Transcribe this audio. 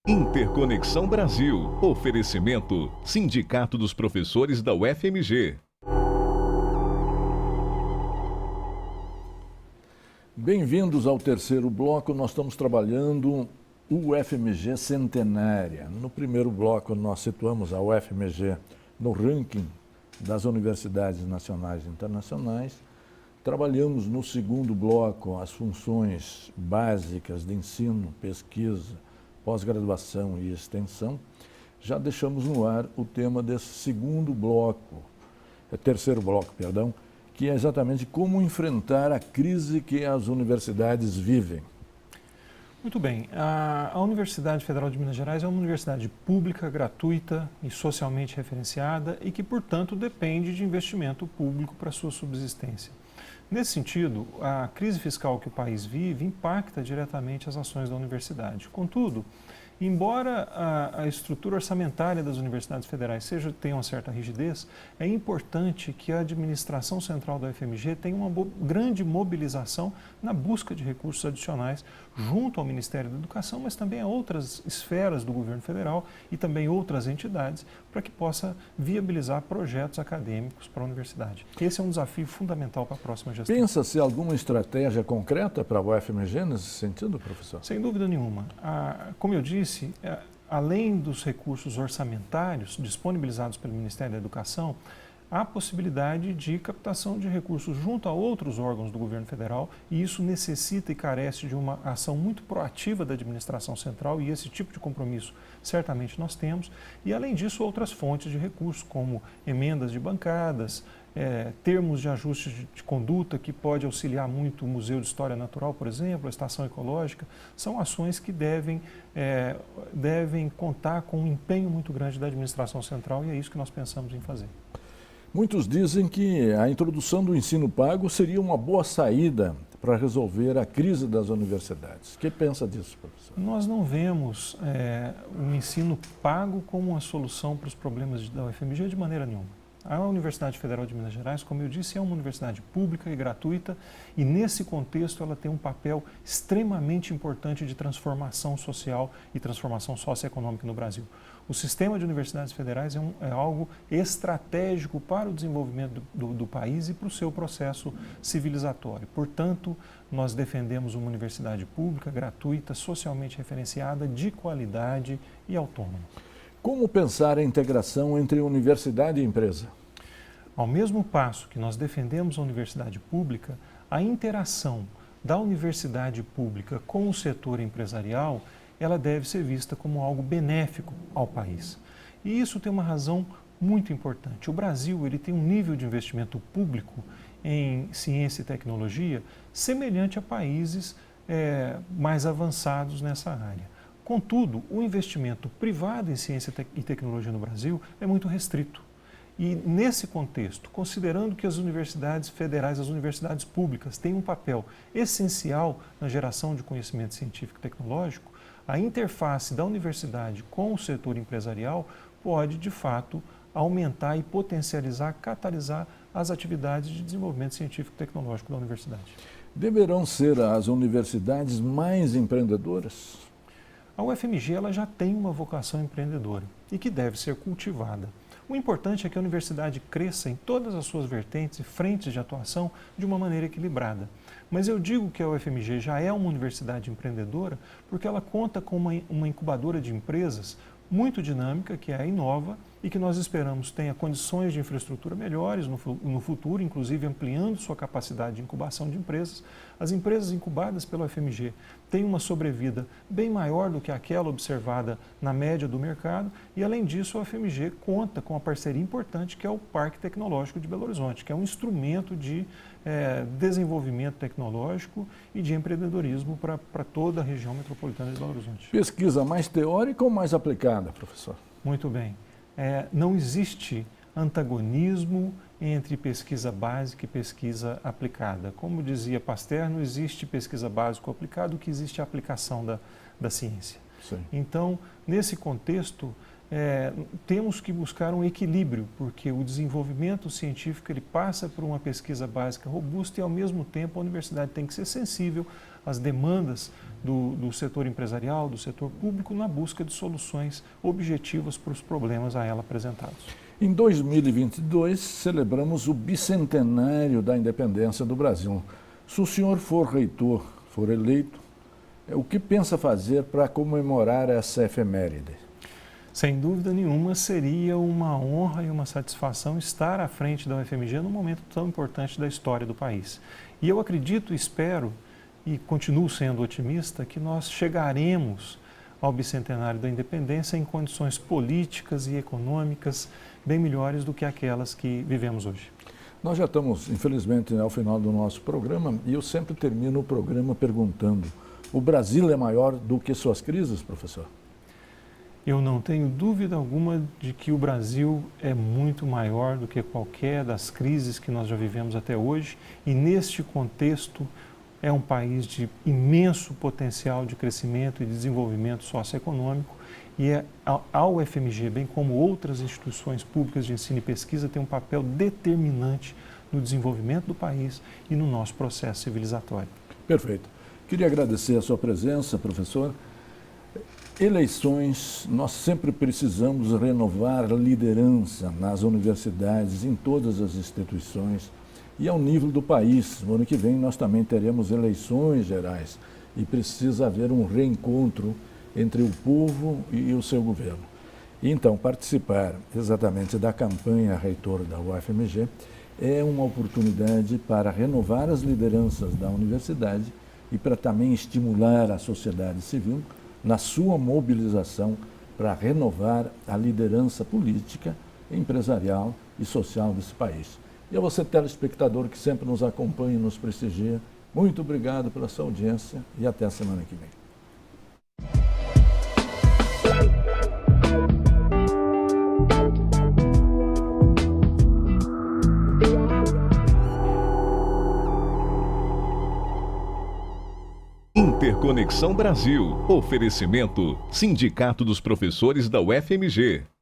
Interconexão Brasil. Oferecimento: Sindicato dos Professores da UFMG. Bem-vindos ao terceiro bloco. Nós estamos trabalhando UFMG Centenária. No primeiro bloco, nós situamos a UFMG no ranking das universidades nacionais e internacionais. Trabalhamos no segundo bloco as funções básicas de ensino, pesquisa, pós-graduação e extensão. Já deixamos no ar o tema desse segundo bloco, terceiro bloco, perdão, que é exatamente como enfrentar a crise que as universidades vivem. Muito bem. A Universidade Federal de Minas Gerais é uma universidade pública, gratuita e socialmente referenciada e que, portanto, depende de investimento público para sua subsistência. Nesse sentido, a crise fiscal que o país vive impacta diretamente as ações da universidade. Contudo, embora a estrutura orçamentária das universidades federais tenha uma certa rigidez, é importante que a administração central da UFMG tenha uma grande mobilização na busca de recursos adicionais junto ao Ministério da Educação, mas também a outras esferas do governo federal e também outras entidades, para que possa viabilizar projetos acadêmicos para a universidade. Esse é um desafio fundamental para a próxima gestão. Pensa-se alguma estratégia concreta para a UFMG nesse sentido, professor? Sem dúvida nenhuma. Como eu disse, além dos recursos orçamentários disponibilizados pelo Ministério da Educação, há possibilidade de captação de recursos junto a outros órgãos do governo federal, e isso necessita e carece de uma ação muito proativa da administração central, e esse tipo de compromisso certamente nós temos. E além disso, outras fontes de recursos, como emendas de bancadas, termos de ajuste de conduta, que pode auxiliar muito o Museu de História Natural, por exemplo, a Estação Ecológica, são ações que devem contar com um empenho muito grande da administração central, e é isso que nós pensamos em fazer. Muitos dizem que a introdução do ensino pago seria uma boa saída para resolver a crise das universidades. O que pensa disso, professor? Nós não vemos o ensino pago como uma solução para os problemas da UFMG de maneira nenhuma. A Universidade Federal de Minas Gerais, como eu disse, é uma universidade pública e gratuita, e nesse contexto ela tem um papel extremamente importante de transformação social e transformação socioeconômica no Brasil. O sistema de universidades federais é algo estratégico para o desenvolvimento do país e para o seu processo civilizatório. Portanto, nós defendemos uma universidade pública, gratuita, socialmente referenciada, de qualidade e autônoma. Como pensar a integração entre universidade e empresa? Ao mesmo passo que nós defendemos a universidade pública, a interação da universidade pública com o setor empresarial, ela deve ser vista como algo benéfico ao país. E isso tem uma razão muito importante. O Brasil ele tem um nível de investimento público em ciência e tecnologia semelhante a países mais avançados nessa área. Contudo, o investimento privado em ciência e tecnologia no Brasil é muito restrito. E nesse contexto, considerando que as universidades federais, as universidades públicas têm um papel essencial na geração de conhecimento científico e tecnológico, a interface da universidade com o setor empresarial pode, de fato, aumentar e potencializar, catalisar as atividades de desenvolvimento científico e tecnológico da universidade. Deverão ser as universidades mais empreendedoras? A UFMG ela já tem uma vocação empreendedora e que deve ser cultivada. O importante é que a universidade cresça em todas as suas vertentes e frentes de atuação de uma maneira equilibrada. Mas eu digo que a UFMG já é uma universidade empreendedora porque ela conta com uma incubadora de empresas muito dinâmica, que é a Inova, e que nós esperamos tenha condições de infraestrutura melhores no futuro, inclusive ampliando sua capacidade de incubação de empresas. As empresas incubadas pela UFMG têm uma sobrevida bem maior do que aquela observada na média do mercado, e além disso a UFMG conta com uma parceria importante que é o Parque Tecnológico de Belo Horizonte, que é um instrumento de desenvolvimento tecnológico e de empreendedorismo para toda a região metropolitana de Belo Horizonte. Pesquisa mais teórica ou mais aplicada, professor? Muito bem. Não existe antagonismo entre pesquisa básica e pesquisa aplicada. Como dizia Pasteur, não existe pesquisa básica ou aplicada, o que existe é a aplicação da ciência. Sim. Então, nesse contexto, temos que buscar um equilíbrio, porque o desenvolvimento científico ele passa por uma pesquisa básica robusta e, ao mesmo tempo, a universidade tem que ser sensível as demandas do setor empresarial, do setor público, na busca de soluções objetivas para os problemas a ela apresentados. Em 2022, celebramos o bicentenário da independência do Brasil. Se o senhor for reitor, for eleito, o que pensa fazer para comemorar essa efeméride? Sem dúvida nenhuma, seria uma honra e uma satisfação estar à frente da UFMG num momento tão importante da história do país. E eu acredito, espero e continuo sendo otimista que nós chegaremos ao bicentenário da independência em condições políticas e econômicas bem melhores do que aquelas que vivemos hoje. Nós já estamos, infelizmente, ao final do nosso programa e eu sempre termino o programa perguntando: o Brasil é maior do que suas crises, professor? Eu não tenho dúvida alguma de que o Brasil é muito maior do que qualquer das crises que nós já vivemos até hoje e, neste contexto, é um país de imenso potencial de crescimento e desenvolvimento socioeconômico e a UFMG, bem como outras instituições públicas de ensino e pesquisa, tem um papel determinante no desenvolvimento do país e no nosso processo civilizatório. Perfeito. Queria agradecer a sua presença, professor. Eleições, nós sempre precisamos renovar a liderança nas universidades, em todas as instituições e ao nível do país. No ano que vem nós também teremos eleições gerais e precisa haver um reencontro entre o povo e o seu governo. Então, participar exatamente da campanha reitor da UFMG é uma oportunidade para renovar as lideranças da universidade e para também estimular a sociedade civil na sua mobilização para renovar a liderança política, empresarial e social desse país. E a você, telespectador, que sempre nos acompanha e nos prestigia, muito obrigado pela sua audiência e até a semana que vem. Interconexão Brasil. Oferecimento: Sindicato dos Professores da UFMG.